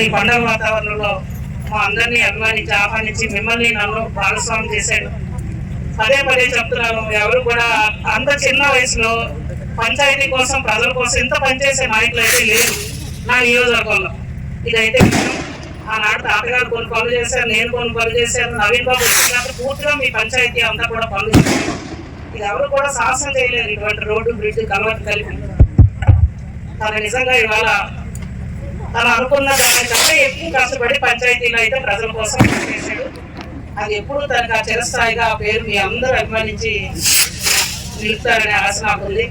ఈ పండుగ వాతావరణంలో మా అందరినీ అభిమానించి ఆహ్వానించి మిమ్మల్ని నన్ను భాగస్వామ్యం చేశాడు. పదే పదే చెప్తున్నాను, ఎవరు కూడా అంత చిన్న వయసులో పంచాయతీ కోసం ప్రజల కోసం ఇంత పనిచేసే నాయకులు అయితే లేరు నా నియోజకవర్గంలో. ఇదైతే ఆనాడు తాతగారు కొన్ని పనులు చేశారు, నేను కొన్ని పనులు చేశాను, నవీన్ బాబు వచ్చినప్పుడు పూర్తిగా మీ పంచాయతీ అంతా కూడా పనులు చేశారు. ఇది ఎవరు కూడా సాహసం చేయలేరు, ఇటువంటి రోడ్డు బ్రిడ్జ్ కలవట్టు కలిపి. తను నిజంగా ఇవాళ తను అనుకున్న దానికంటే ఎక్కువ కష్టపడి పంచాయతీలో అయితే ప్రజల కోసం పనిచేశాడు. అది ఎప్పుడు తనకు ఆ చిరస్థాయిగా ఆ పేరు మీ అందరూ అభిమానించి నిలుపుతారనే ఆశ నాకుంది.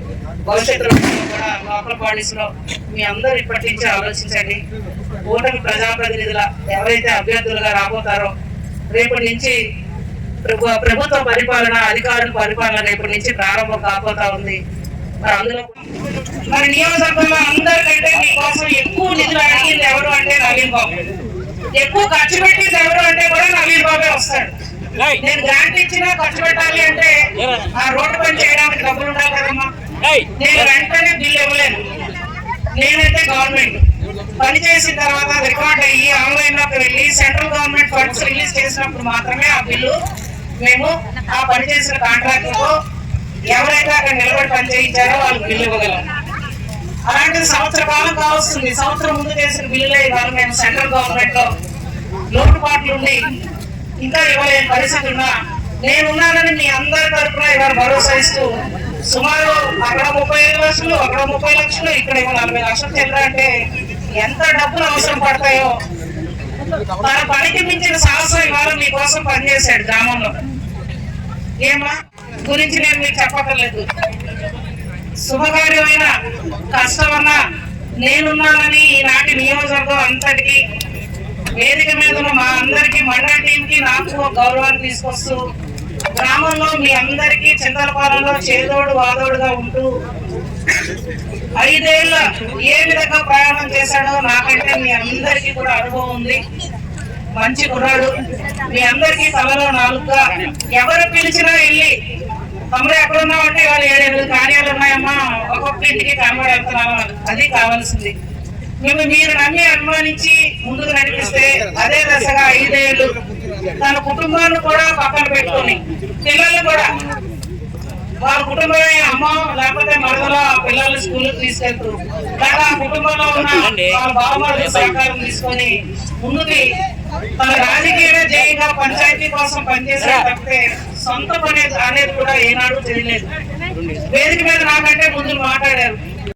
భవిష్యత్తులో కూడా లోకల్ బాడీస్ లో మీ అందరూ ఇప్పటి నుంచి ఆలోచించండి. ఓటమి ప్రజాప్రతినిధుల ఎవరైతే అభ్యర్థులుగా రాబోతారో రేపటి నుంచి ప్రభుత్వ పరిపాలన, అధికారుల పరిపాలన రేపటి నుంచి ప్రారంభం కాబోతా ఉంది. మరి అందులో మరి నియోజకవర్గంలో అందరికంటే మీకోసం ఎక్కువ నిధులు అడిగింది ఎవరు అంటే నవీన్ బాబు. ఎక్కువ ఖర్చు పెట్టింది ఎవరు అంటే కూడా నవీన్ బాబే వస్తాడు. నేను గ్రాంట్ ఇచ్చినా ఖర్చు పెట్టాలి అంటే ఆ రోడ్డు పని చేయడానికి డబ్బులు ఉండాలి కదమ్మా. నేను వెంటనే బిల్లు ఇవ్వలేను. నేనైతే గవర్నమెంట్ పని చేసిన తర్వాత రికార్డ్ అయ్యి ఆన్లైన్ లోకి వెళ్ళి సెంట్రల్ గవర్నమెంట్ ఫండ్స్ రిలీజ్ చేసినప్పుడు మాత్రమే ఆ బిల్లు మేము ఆ పని చేసిన కాంట్రాక్టుతో ఎవరైతే అక్కడ నిలబడి పని చేయించారో వాళ్ళకి బిల్లు ఇవ్వగలం. అలాంటిది సంవత్సర కాలం కావస్తుంది. సంవత్సరం ముందు చేసిన బిల్లులే ఇవాళ మేము సెంట్రల్ గవర్నమెంట్ లో లోటుపాట్లు ఉండి ఇంకా ఇవ్వలేని పరిస్థితి ఉన్నా నేనున్నానని మీ అందరి తరఫున ఇవాళ భరోసా ఇస్తూ సుమారు అక్కడ 35 లక్షలు, అక్కడ 30 లక్షలు, ఇక్కడ 40 లక్షలు చెల్లాలంటే ఎంత డబ్బులు అవసరం పడతాయో తన పనికి మించిన సాహసం ఇవాళ మీకోసం పనిచేశాడు గ్రామంలో. ఏమా గురించి నేను మీకు చెప్పక్కర్లేదు. శుభకార్యమైన కష్టమన్నా నేనున్నానని ఈనాటి నియోజకవర్గం అంతటికి వేదిక మీద మా అందరికి మండల టీంకి నాకు గౌరవాన్ని తీసుకొస్తూ గ్రామంలో మీ అందరికీ చింతలపాలెంలో చేదోడు వాదోడుగా ఉంటూ 5 ఏళ్ళ ఏ విధంగా ప్రయాణం చేశాడో నాకంటే మీ అందరికీ కూడా అనుభవం ఉంది. మంచి కుర్రాడు. మీ అందరికీ తలలో 4గా ఎవరు పిలిచినా వెళ్ళి తమ్ముడు ఎక్కడున్నామంటే వాళ్ళు 7-8 కార్యాలు ఉన్నాయమ్మా, ఒక్కొక్క ఇంటికి కనబడి వెళ్తున్నాము. అది కావాల్సింది. మీరు నమ్మి అభిమానించి ముందుకు నడిపిస్తే అదే దశగా 5 ఏళ్ళు తన కుటుంబాన్ని కూడా పక్కన పెట్టుకొని పిల్లల్ని కూడా వాళ్ళ కుటుంబమే అమ్మ లేకపోతే మరదల పిల్లల్ని స్కూల్కి తీసుకెళ్తూ లేదా ఆ కుటుంబంలో ఉన్న వాళ్ళ బావమరుల సహకారం తీసుకొని ముందుకి తన రాజకీయ జయంగా పంచాయతీ కోసం పనిచేసే తప్పితే సొంత పని అనేది కూడా ఏనాడు తెలియలేదు. వేదిక మీద నాకంటే ముందు మాట్లాడారు.